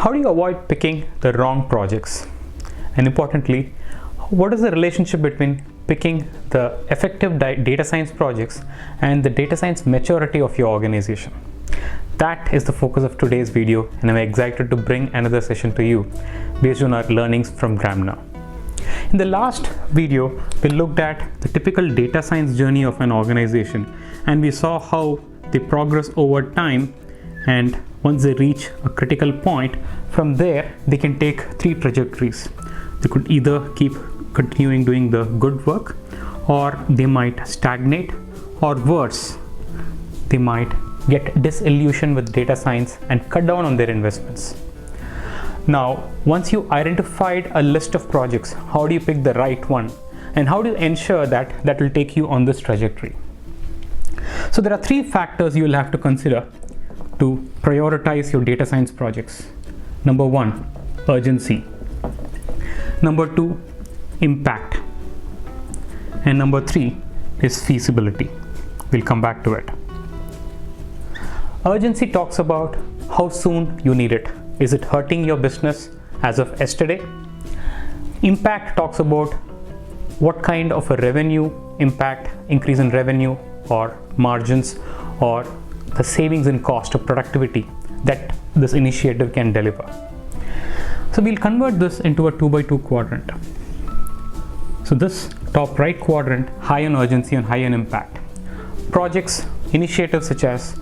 How do you avoid picking the wrong projects? And importantly, what is the relationship between picking the effective data science projects and the data science maturity of your organization? That is the focus of today's video, and I'm excited to bring another session to you based on our learnings from Gramna. In the last video, we looked at the typical data science journey of an organization, and we saw how they progress over time, and once they reach a critical point, from there they can take three trajectories. They could either keep continuing doing the good work, or they might stagnate, or worse, they might get disillusioned with data science and cut down on their investments. Now, once you identified a list of projects, how do you pick the right one, and how do you ensure that that will take you on this trajectory? So there are three factors you will have to consider to prioritize your data science projects. Number one, urgency. Number two, impact. And number three is feasibility. We'll come back to it. Urgency talks about how soon you need it. Is it hurting your business as of yesterday? Impact talks about what kind of a revenue impact, increase in revenue or margins, or the savings in cost or productivity that this initiative can deliver. So we'll convert this into a 2x2 quadrant. So this top right quadrant, high on urgency and high on impact. Projects, initiatives such as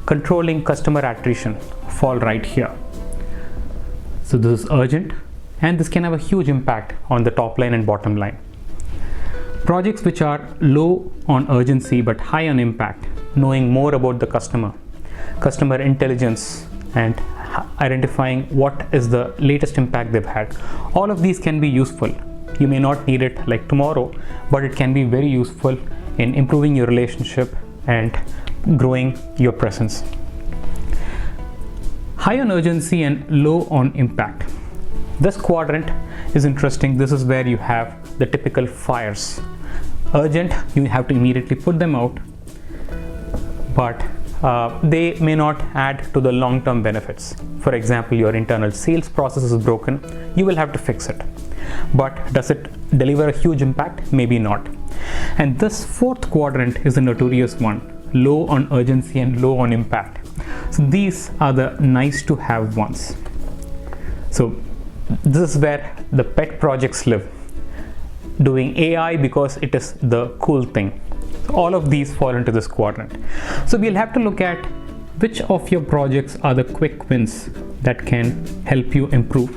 controlling customer attrition fall right here. So this is urgent, and this can have a huge impact on the top line and bottom line. Projects which are low on urgency but high on impact, knowing more about the customer intelligence, and identifying what is the latest impact they've had. All of these can be useful. You may not need it like tomorrow, but it can be very useful in improving your relationship and growing your presence. High on urgency and low on impact. This quadrant is interesting. This is where you have the typical fires. Urgent, you have to immediately put them out, but they may not add to the long-term benefits. For example, your internal sales process is broken, you will have to fix it. But does it deliver a huge impact? Maybe not. And this fourth quadrant is a notorious one, low on urgency and low on impact. So these are the nice to have ones. So this is where the pet projects live. Doing AI because it is the cool thing. All of these fall into this quadrant. So we'll have to look at which of your projects are the quick wins that can help you improve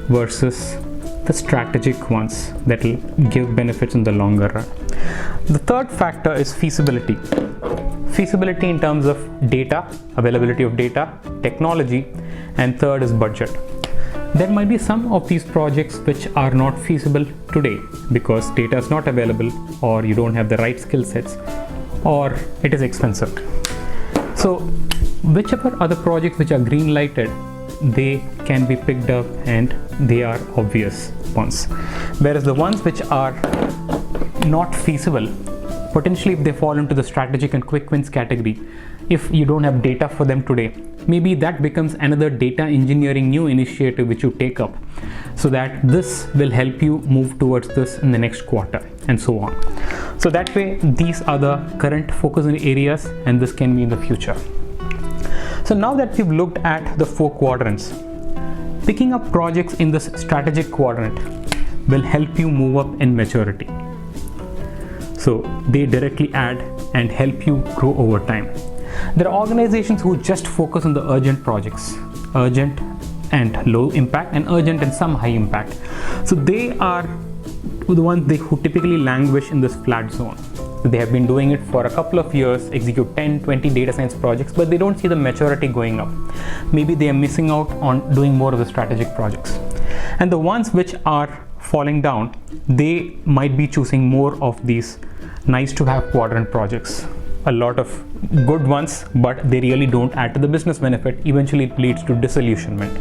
versus the strategic ones that will give benefits in the longer run. The third factor is feasibility. Feasibility in terms of data, availability of data, technology, and third is budget. There might be some of these projects which are not feasible today because data is not available, or you don't have the right skill sets, or it is expensive. So whichever other projects which are green lighted, they can be picked up and they are obvious ones. Whereas the ones which are not feasible, potentially if they fall into the strategic and quick wins category, if you don't have data for them today, maybe that becomes another data engineering new initiative which you take up, so that this will help you move towards this in the next quarter, and so on. So that way, these are the current focus areas, and this can be in the future. So now that we've looked at the four quadrants, picking up projects in this strategic quadrant will help you move up in maturity. So they directly add and help you grow over time. There are organizations who just focus on the urgent projects, urgent and low impact, and urgent and some high impact. So they are the ones who typically languish in this flat zone. So they have been doing it for a couple of years, execute 10, 20 data science projects, but they don't see the maturity going up. Maybe they are missing out on doing more of the strategic projects. And the ones which are falling down, they might be choosing more of these nice to have quadrant projects. A lot of good ones, but they really don't add to the business benefit. Eventually it leads to disillusionment.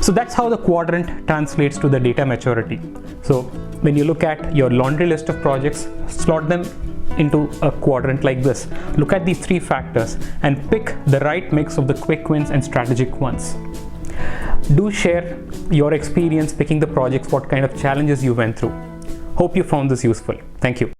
So that's how the quadrant translates to the data maturity. So when you look at your laundry list of projects, slot them into a quadrant like this. Look at these three factors and pick the right mix of the quick wins and strategic ones. Do share your experience picking the projects, what kind of challenges you went through. Hope you found this useful. Thank you.